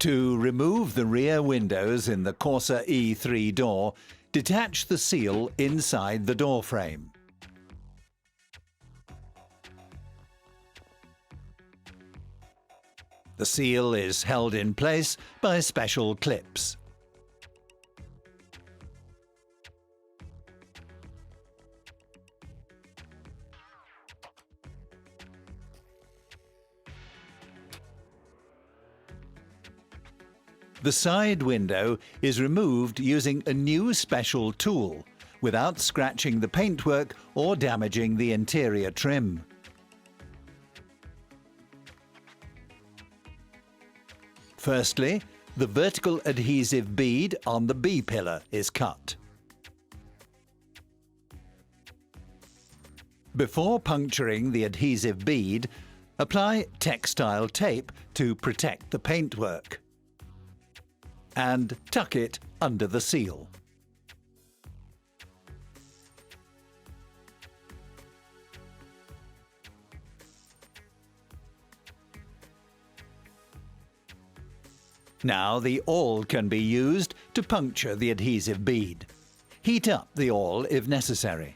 To remove the rear windows in the Corsa E3 door, detach the seal inside the door frame. The seal is held in place by special clips. The side window is removed using a new special tool, without scratching the paintwork or damaging the interior trim. Firstly, the vertical adhesive bead on the B-pillar is cut. Before puncturing the adhesive bead, apply textile tape to protect the paintwork and tuck it under the seal. Now the awl can be used to puncture the adhesive bead. Heat up the awl if necessary.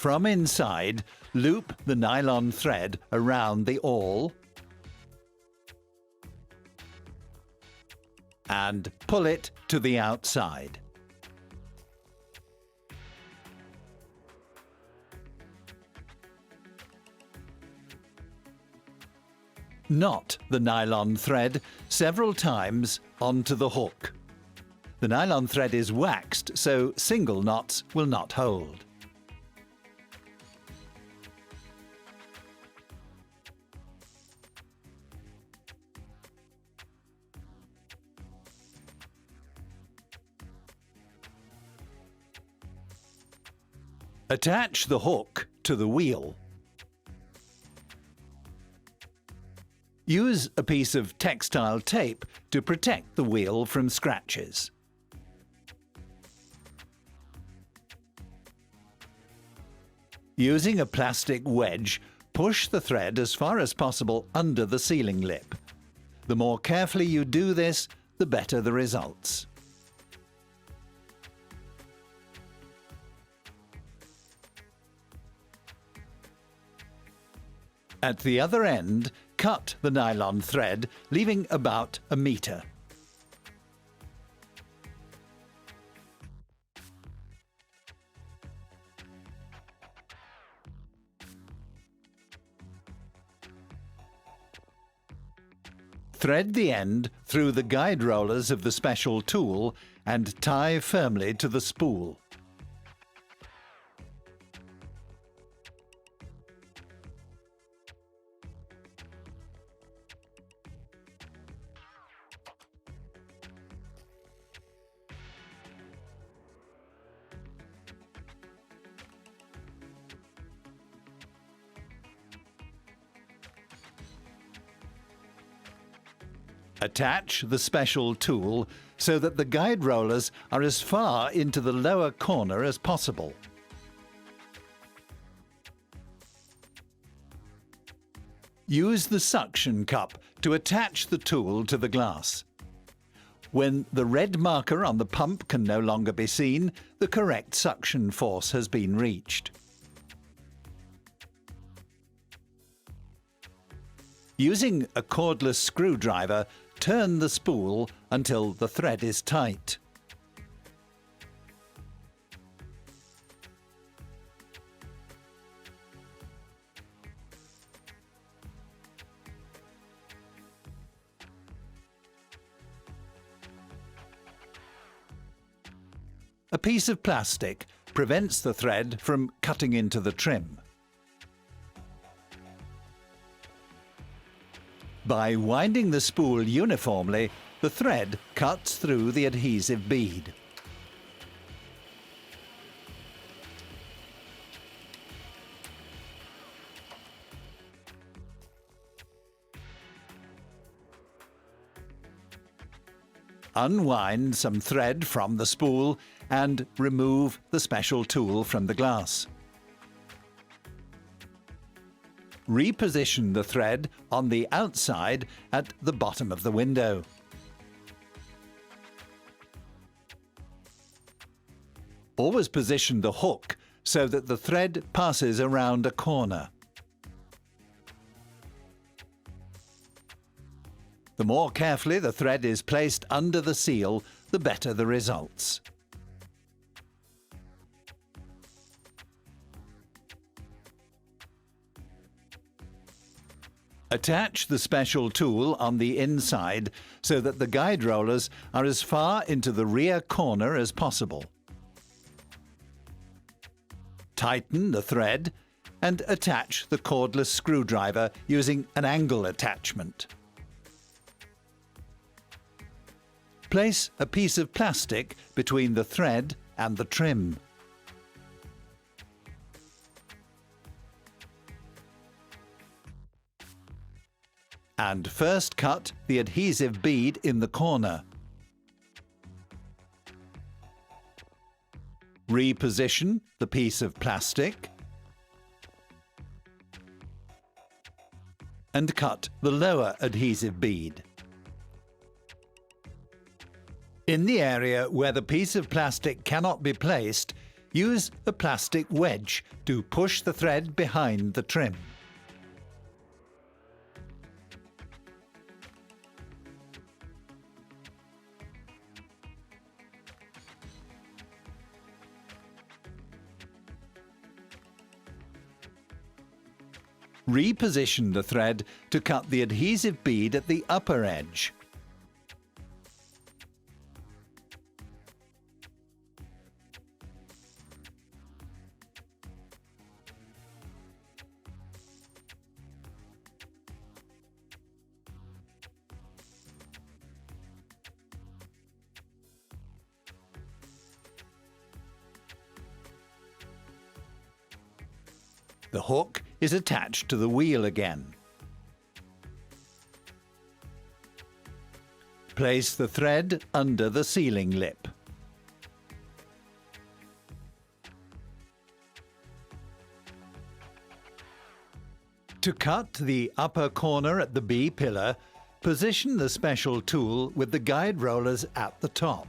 From inside, loop the nylon thread around the awl and pull it to the outside. Knot the nylon thread several times onto the hook. The nylon thread is waxed, so single knots will not hold. Attach the hook to the wheel. Use a piece of textile tape to protect the wheel from scratches. Using a plastic wedge, push the thread as far as possible under the sealing lip. The more carefully you do this, the better the results. At the other end, cut the nylon thread, leaving about a meter. Thread the end through the guide rollers of the special tool and tie firmly to the spool. Attach the special tool so that the guide rollers are as far into the lower corner as possible. Use the suction cup to attach the tool to the glass. When the red marker on the pump can no longer be seen, the correct suction force has been reached. Using a cordless screwdriver, turn the spool until the thread is tight. A piece of plastic prevents the thread from cutting into the trim. By winding the spool uniformly, the thread cuts through the adhesive bead. Unwind some thread from the spool and remove the special tool from the glass. Reposition the thread on the outside at the bottom of the window. Always position the hook so that the thread passes around a corner. The more carefully the thread is placed under the seal, the better the results. Attach the special tool on the inside so that the guide rollers are as far into the rear corner as possible. Tighten the thread and attach the cordless screwdriver using an angle attachment. Place a piece of plastic between the thread and the trim. And first cut the adhesive bead in the corner. Reposition the piece of plastic and cut the lower adhesive bead. In the area where the piece of plastic cannot be placed, use a plastic wedge to push the thread behind the trim. Reposition the thread to cut the adhesive bead at the upper edge. The hook is attached to the wheel again. Place the thread under the sealing lip. To cut the upper corner at the B pillar, position the special tool with the guide rollers at the top.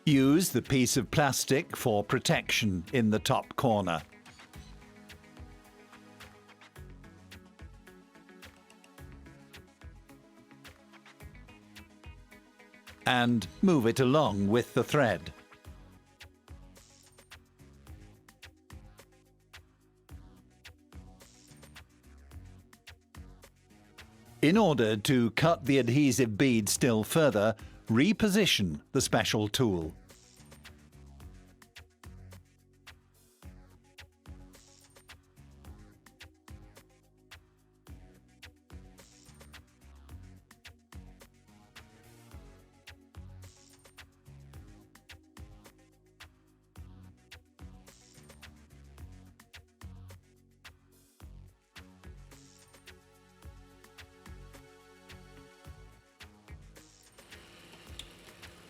Use the piece of plastic for protection in the top corner. And move it along with the thread. In order to cut the adhesive bead still further, reposition the special tool.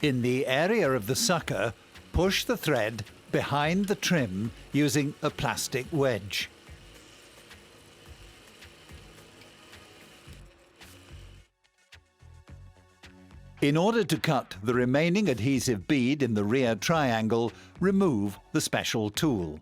In the area of the sucker, push the thread behind the trim using a plastic wedge. In order to cut the remaining adhesive bead in the rear triangle, remove the special tool.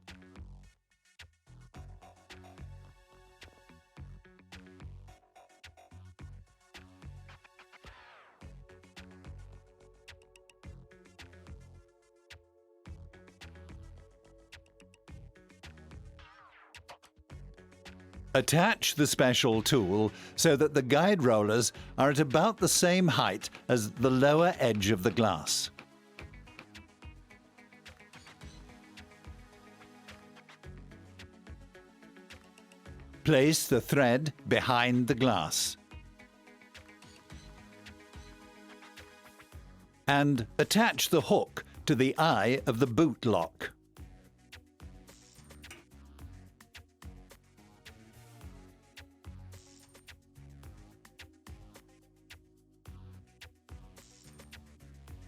Attach the special tool so that the guide rollers are at about the same height as the lower edge of the glass. Place the thread behind the glass and attach the hook to the eye of the boot lock.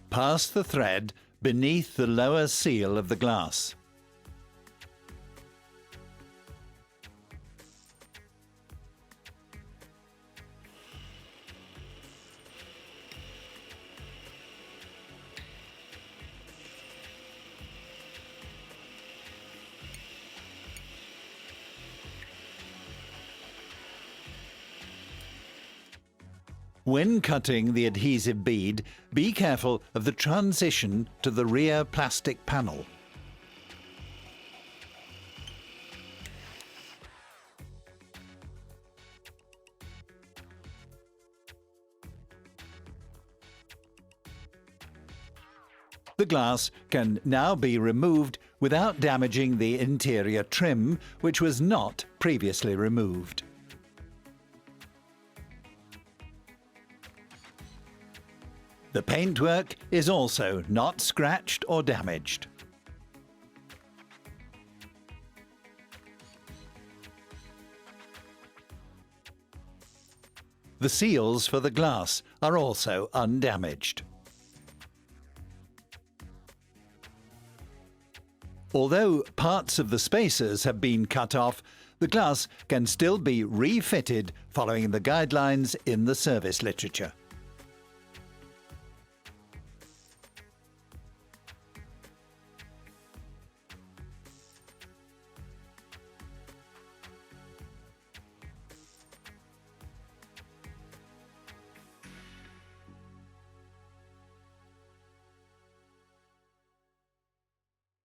Pass the thread beneath the lower seal of the glass. When cutting the adhesive bead, be careful of the transition to the rear plastic panel. The glass can now be removed without damaging the interior trim, which was not previously removed. The paintwork is also not scratched or damaged. The seals for the glass are also undamaged. Although parts of the spacers have been cut off, the glass can still be refitted following the guidelines in the service literature.